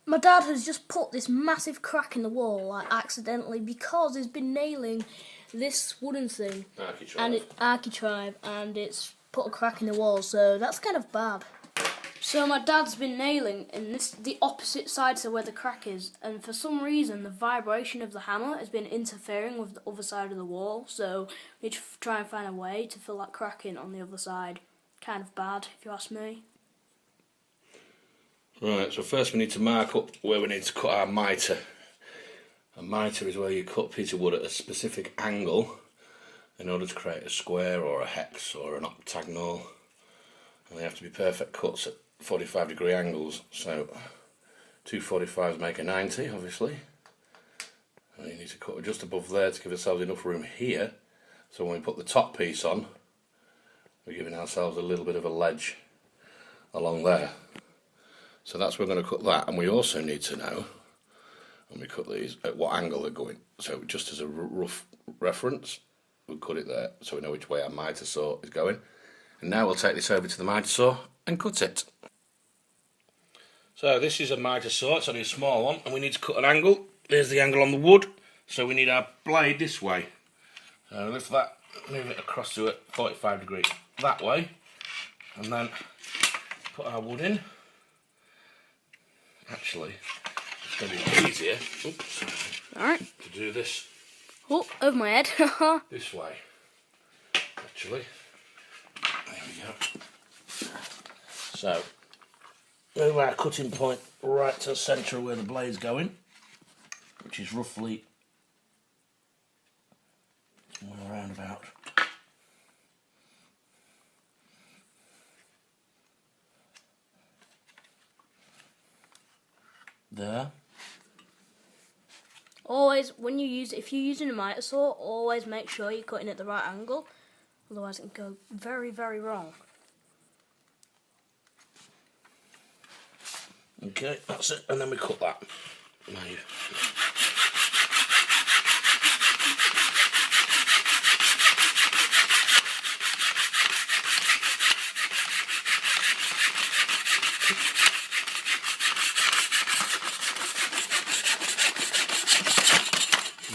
my dad has just put this massive crack in the wall, like accidentally, because he's been nailing this wooden thing, architrave, and it's put a crack in the wall, so that's kind of bad. So my dad's been nailing in the opposite side to where the crack is, and for some reason the vibration of the hammer has been interfering with the other side of the wall, so we need to try and find a way to fill that crack in on the other side. Kind of bad, if you ask me. Right, so first we need to mark up where we need to cut our mitre. A mitre is where you cut a piece of wood at a specific angle in order to create a square or a hex or an octagonal, and they have to be perfect cuts at 45-degree angles, so 2 45s make a 90 obviously, and you need to cut just above there to give ourselves enough room here, so when we put the top piece on we're giving ourselves a little bit of a ledge along there. So that's where we're going to cut that, and we also need to know when we cut these at what angle they're going, so just as a rough reference we'll cut it there so we know which way our mitre saw is going. And now we'll take this over to the mitre saw and cut it. So this is a mitre saw, it's only a small one, and we need to cut an angle. There's the angle on the wood, so we need our blade this way. So lift that, move it across to it 45 degrees that way, and then put our wood in. Actually, it's going to be easier to do this. Oh, over my head. This way. Actually. There we go. So, move our cutting point right to the centre of where the blade's going, which is roughly somewhere around about there. Always, if you're using a mitre saw, always make sure you're cutting at the right angle, otherwise it can go very, very wrong. Okay, that's it, and then we cut that. And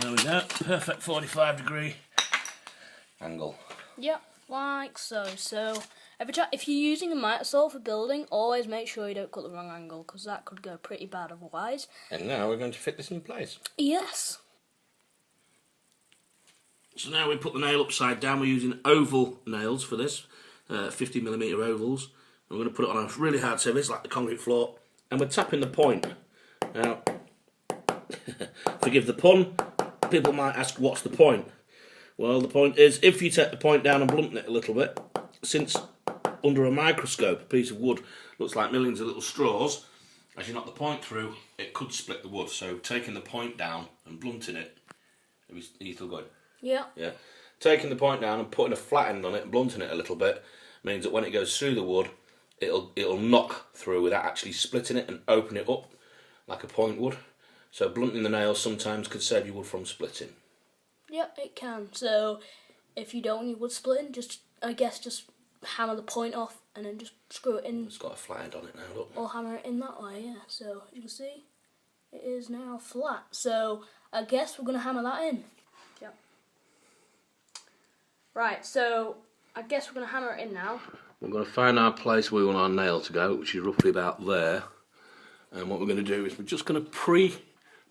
there we go, perfect 45-degree angle. Yep, like so. So if you're using a mitre saw for building, always make sure you don't cut the wrong angle, because that could go pretty bad otherwise. And now we're going to fit this in place. Yes. So now we put the nail upside down. We're using oval nails for this, 50mm ovals. And we're going to put it on a really hard surface like the concrete floor, and we're tapping the point. Now, forgive the pun, people might ask what's the point. Well, the point is, if you take the point down and blunt it a little bit, since under a microscope a piece of wood looks like millions of little straws, as you knock the point through it could split the wood, so taking the point down and blunting it, are you still going? Yeah. Yeah. Taking the point down and putting a flat end on it and blunting it a little bit means that when it goes through the wood it'll knock through without actually splitting it and open it up like a point would. So blunting the nails sometimes could save your wood from splitting. Yep, it can. So if you don't want your wood splitting, just hammer the point off and then just screw it in. It's got a flat end on it now, look. Or hammer it in that way, yeah. So you can see it is now flat. So I guess we're going to hammer that in. Yep. Right, so I guess we're going to hammer it in now. We're going to find our place where we want our nail to go, which is roughly about there. And what we're going to do is we're just going to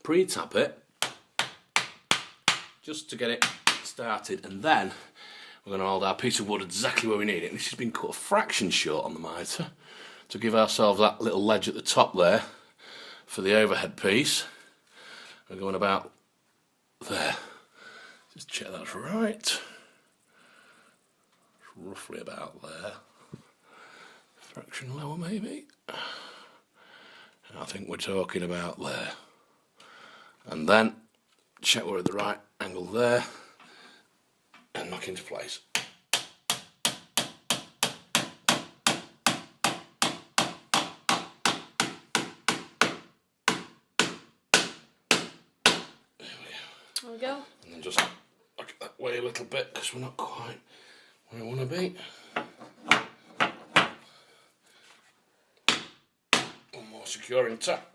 pre-tap it, just to get it started, and then we're going to hold our piece of wood exactly where we need it. And this has been cut a fraction short on the mitre to give ourselves that little ledge at the top there for the overhead piece. We're going about there. Just check that's right. It's roughly about there. Fraction lower maybe. I think we're talking about there. And then check we're at the right angle there and knock into place. There we go. And then just knock it that way a little bit because we're not quite where I want to be. One more securing tap.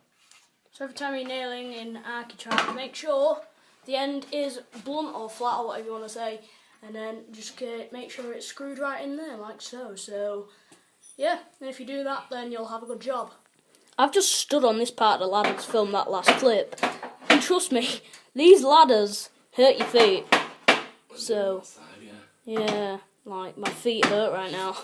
So every time you're nailing in architrave, make sure the end is blunt or flat or whatever you want to say, and then just make sure it's screwed right in there like so. So yeah, and if you do that, then you'll have a good job. I've just stood on this part of the ladder to film that last clip, and trust me, these ladders hurt your feet. So yeah, like my feet hurt right now.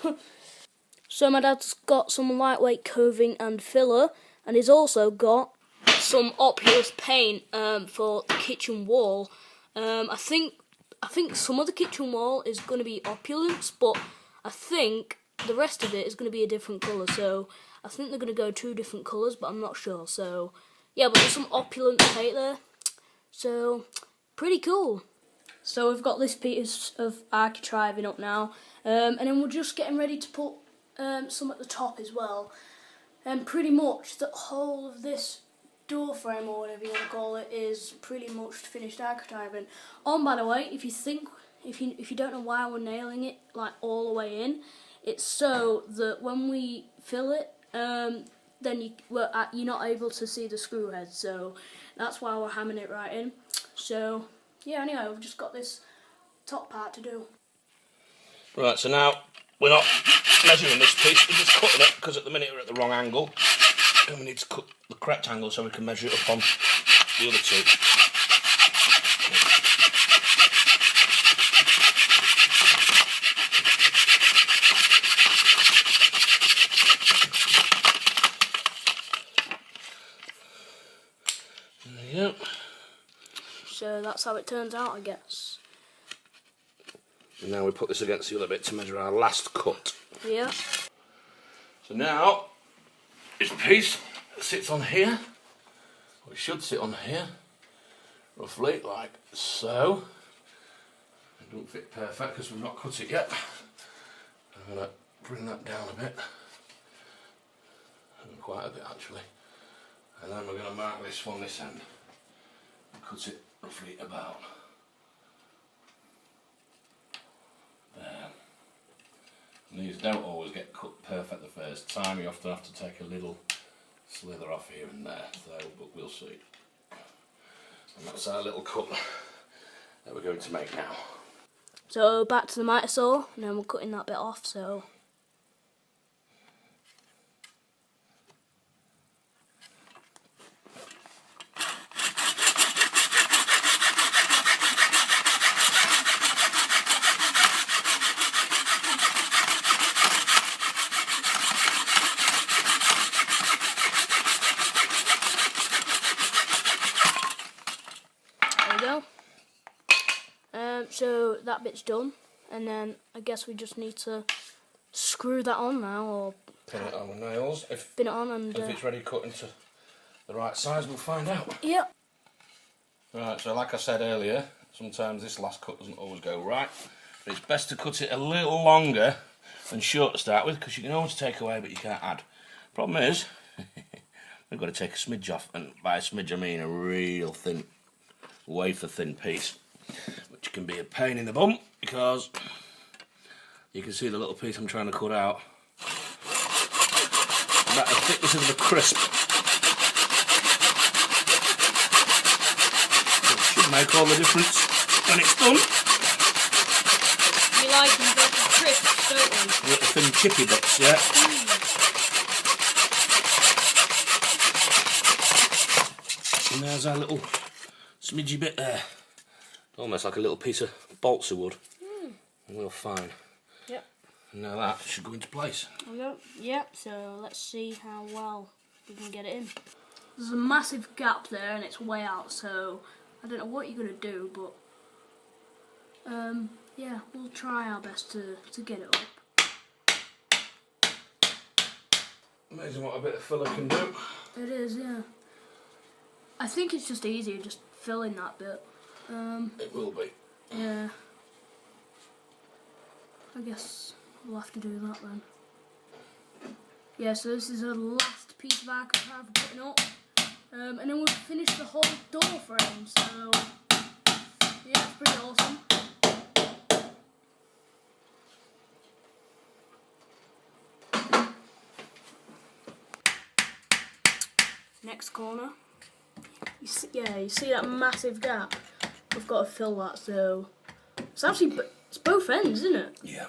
So my dad's got some lightweight coving and filler, and he's also got some opulous paint for the kitchen wall. I think some of the kitchen wall is going to be opulence, but I think the rest of it is going to be a different colour. So I think they're going to go 2 different colours, but I'm not sure. So yeah, but there's some opulent paint there. So pretty cool. So we've got this piece of architriving up now, and then we're just getting ready to put some at the top as well. And pretty much the whole of this door frame, or whatever you want to call it, is pretty much finished architriving. By the way, if you don't know why we're nailing it like all the way in, it's so that when we fill it, then you're not able to see the screw head. So that's why we're hammering it right in. So yeah, anyway, we've just got this top part to do. Right, so now we're not measuring this piece, we're just cutting it, because at the minute we're at the wrong angle, and we need to cut the correct angle so we can measure it up on the other 2. There you go. So that's how it turns out, I guess. And now we put this against the other bit to measure our last cut. Yeah. So now, this piece sits on here, or it should sit on here, roughly like so. It doesn't fit perfect because we've not cut it yet. I'm going to bring that down a bit, quite a bit actually, and then we're going to mark this from this end and cut it roughly about there. And these don't always get cut perfect the first time, you often have to take a little slither off here and there, so, but we'll see. And that's our little cut that we're going to make now. So back to the miter saw, and then we're cutting that bit off, so... So that bit's done, and then I guess we just need to screw that on now, or pin it on with nails. Pin it on, and if it's ready cut into the right size, we'll find out. Yep. Right, so like I said earlier, sometimes this last cut doesn't always go right, but it's best to cut it a little longer than short to start with, because you can always take away but you can't add. Problem is, we've got to take a smidge off, and by a smidge I mean a real thin, wafer thin piece, which can be a pain in the bum, because you can see the little piece I'm trying to cut out. About the thickness of the crisp. It should make all the difference when it's done. We like them very crisp, don't we? Little thin chippy bits, yeah. And there's our little smidgy bit there. Almost like a little piece of balsa wood. And we're fine. Yep. And now that should go into place. Yep, so let's see how well we can get it in. There's a massive gap there and it's way out, so I don't know what you're going to do, but yeah, we'll try our best to get it up. Amazing what a bit of filler can do. It is, yeah. I think it's just easier just filling that bit. It will be. Yeah. I guess we'll have to do that then. Yeah, so this is our last piece of architrave we're putting up. And then we'll finish the whole door frame, so yeah, it's pretty awesome. Next corner. You see that massive gap? We've got to fill that, so it's actually it's both ends, isn't it? Yeah.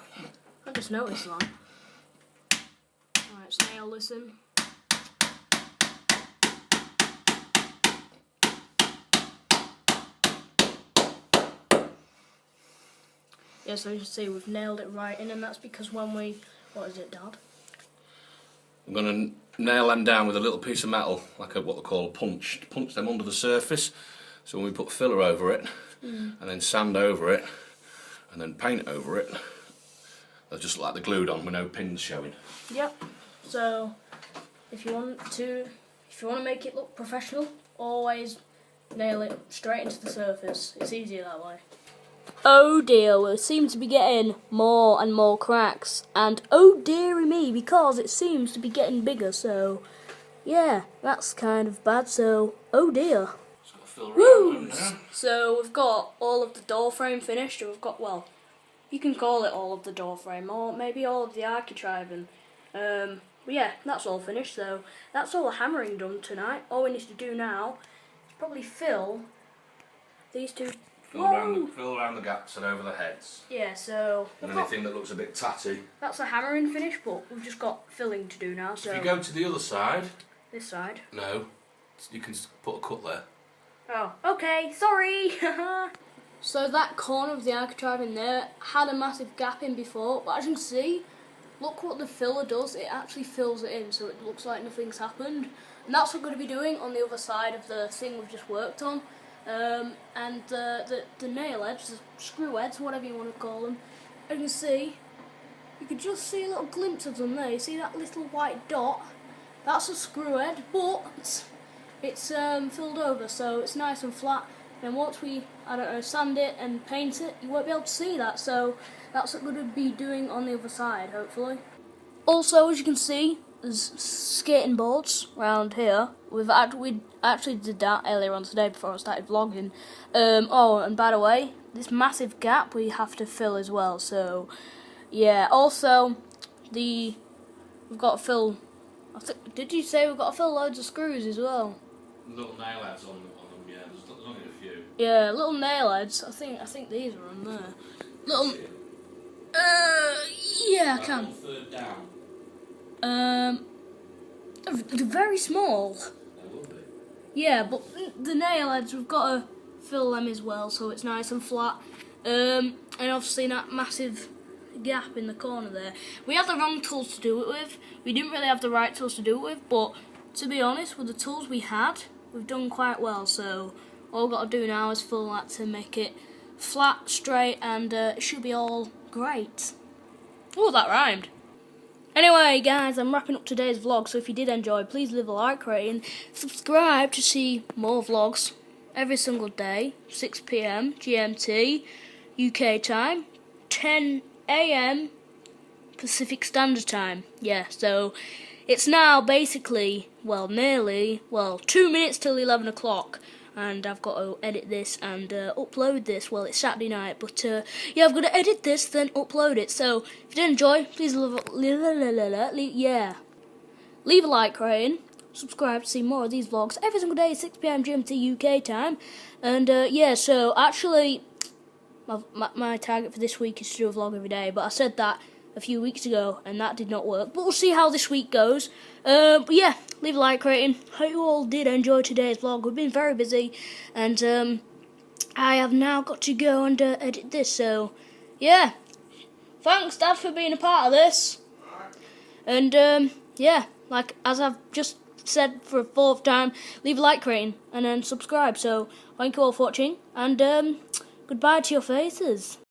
I just noticed that. Alright, let's nail this in. Yeah, so you can see we've nailed it right in, and that's because when we... What is it, Dad? I'm going to nail them down with a little piece of metal, like what they call a punch, to punch them under the surface. So when we put filler over it, and then sand over it, and then paint over it, they'll just look like they're glued on with no pins showing. Yep. So if you want to make it look professional, always nail it straight into the surface. It's easier that way. Oh dear, we seem to be getting more and more cracks, and oh dearie me, because it seems to be getting bigger, so yeah, that's kind of bad, so oh dear. Woo! So we've got all of the door frame finished, and we've got, well, you can call it all of the door frame, or maybe all of the architriving. But yeah, that's all finished, so that's all the hammering done tonight. All we need to do now is probably fill these two. Fill around the gaps and over the heads. Yeah, so... And anything that looks a bit tatty. That's a hammering finish, but we've just got filling to do now, so... If you go to the other side... This side? No. You can put a cut there. Oh, okay, sorry! So that corner of the architrave in there had a massive gap in before, but as you can see, look what the filler does. It actually fills it in, so it looks like nothing's happened. And that's what we're going to be doing on the other side of the thing we've just worked on. And the nail heads, the screw heads, whatever you want to call them, as you can see, you can just see a little glimpse of them there. You see that little white dot? That's a screw head, but it's filled over, so it's nice and flat. And once we, sand it and paint it, you won't be able to see that. So that's what we're going to be doing on the other side, hopefully. Also, as you can see, there's skating boards around here. We actually did that earlier on today before I started vlogging. Oh, and by the way, this massive gap we have to fill as well. So, yeah. Also, we've got to fill. Did you say we've got to fill loads of screws as well? Little nail heads on them. Yeah. There's only a few. Yeah, little nail heads. I think these are on there. Little. Yeah, I can. Third down. They're very small. They will be. Yeah, but the nail heads, we've got to fill them as well, so it's nice and flat. And obviously that massive gap in the corner there. We had the wrong tools to do it with. We didn't really have the right tools to do it with, but to be honest, with the tools we had, we've done quite well. So all we've got to do now is fill that to make it flat, straight, and it should be all great. Oh, that rhymed. Anyway, guys, I'm wrapping up today's vlog, so if you did enjoy, please leave a like rating, subscribe to see more vlogs every single day, 6 PM GMT, UK time, 10 AM Pacific Standard Time. Yeah, so it's now basically, nearly 2 minutes till 11 o'clock. And I've got to edit this and upload this. Well, it's Saturday night, but yeah, I've got to edit this, then upload it. So if you did enjoy, please leave a like rating, subscribe to see more of these vlogs every single day, 6 PM GMT UK time. And yeah, so actually, my target for this week is to do a vlog every day, but I said that a few weeks ago, and that did not work. But we'll see how this week goes. But yeah, leave a like rating. Hope you all did enjoy today's vlog. We've been very busy, and I have now got to go and edit this. So yeah, thanks, Dad, for being a part of this. And yeah, like as I've just said for a 4th time, leave a like rating and then subscribe. So thank you all for watching, and goodbye to your faces.